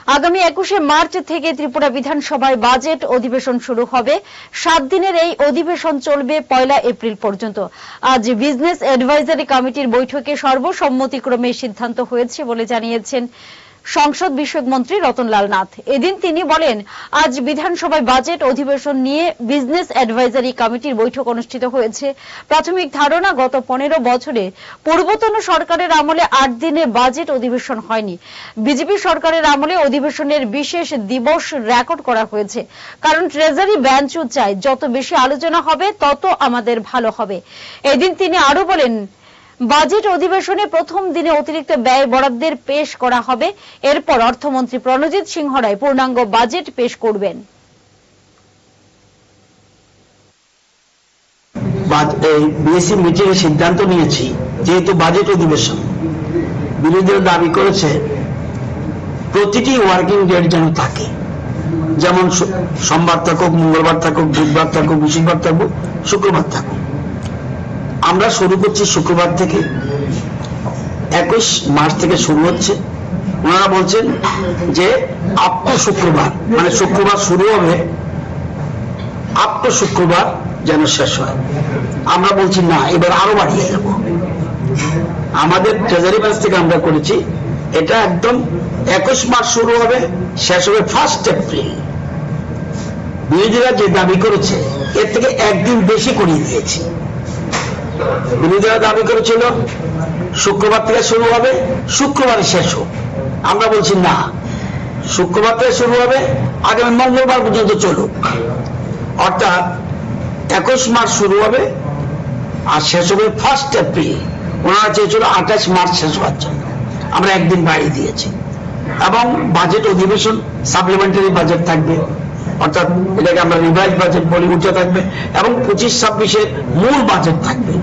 আগামী 21শে মার্চ থেকে ত্রিপুরা বিধানসভায় বাজেট অধিবেশন শুরু হবে। 7 দিনের এই অধিবেশন চলবে 1 এপ্রিল পর্যন্ত। আজ বিজনেস অ্যাডভাইজারি কমিটির বৈঠকে সর্বসম্মতিক্রমে সিদ্ধান্ত হয়েছে বলে জানিয়েছেন সংসদ বিষয়ক মন্ত্রী রতনলাল নাথ। এদিন তিনি বলেন, আজ বিধানসভায় বাজেট অধিবেশন নিয়ে বিজনেস অ্যাডভাইজারি কমিটির বৈঠক অনুষ্ঠিত হয়েছে। প্রাথমিক ধারণা, গত 15 বছরে পূর্বতন সরকারের আমলে 8 দিনে বাজেট অধিবেশন হয়নি। বিজেপি সরকারের আমলে অধিবেশনের বিশেষ দিবস রেকর্ড করা হয়েছে। কারণ ট্রেজারি বেঞ্চও চায় যত বেশি আলোচনা হবে তত আমাদের ভালো হবে। এদিন তিনি আরো বলেন, বাজেট অধিবেশনে প্রথম দিনে অতিরিক্ত ব্যয় বরাদ্দের পেশ করা হবে। এরপর অর্থমন্ত্রী প্রণজিৎ সিংহ রায় পূর্ণাঙ্গ বাজেট পেশ করবেন। বিএসসি মিটিং এ সিদ্ধান্ত নিয়েছি, যেহেতু বাজেট অধিবেশন, বিরোধীরা দাবি করেছে প্রতিটি ওয়ার্কিং ডেট যেন থাকে, যেমন সোমবার থাকুক, মঙ্গলবার থাকুক, বুধবার থাকুক, বৃহস্পতিবার থাকুক, শুক্রবার থাকুক। আমরা শুরু করছি শুক্রবার থেকে। 21 মার্চ থেকে শুরু হচ্ছে। ওনারা বলছেন যে আপ টু শুক্রবার, মানে শুক্রবার শুরু হবে, আপ টু শুক্রবার যেন শেষ হয়। আমরা বলছি না, এবার আরো বাড়িয়ে যাব। আমাদের ট্রেজারি ব্যাংক থেকে আমরা করেছি এটা একদম 21 মার্চ শুরু হবে, শেষ হবে 1 এপ্রিল। বিরোধীরা যে দাবি করেছে এর থেকে একদিন বেশি করিয়ে দিয়েছি। বিরোধীরা দাবি করেছিল শুক্রবার থেকে শুরু হবে, শুক্রবারে শেষ হোক। আমরা বলছি না, শুক্রবার থেকে শুরু হবে, আগামী মঙ্গলবার পর্যন্ত চলুক। অর্থাৎ 21 মার্চ শুরু হবে আর শেষ হবে 1 এপ্রিল। ওনারা চেয়েছিল 28 মার্চ শেষ হওয়ার জন্য, আমরা একদিন বাড়িয়ে দিয়েছি। এবং বাজেট অধিবেশন সাপ্লিমেন্টারি বাজেট থাকবে, অর্থাৎ এটাকে আমরা রিভাইজ বাজেট বলি, উঠে থাকবে, এবং 25-26-এর মূল বাজেট থাকবে।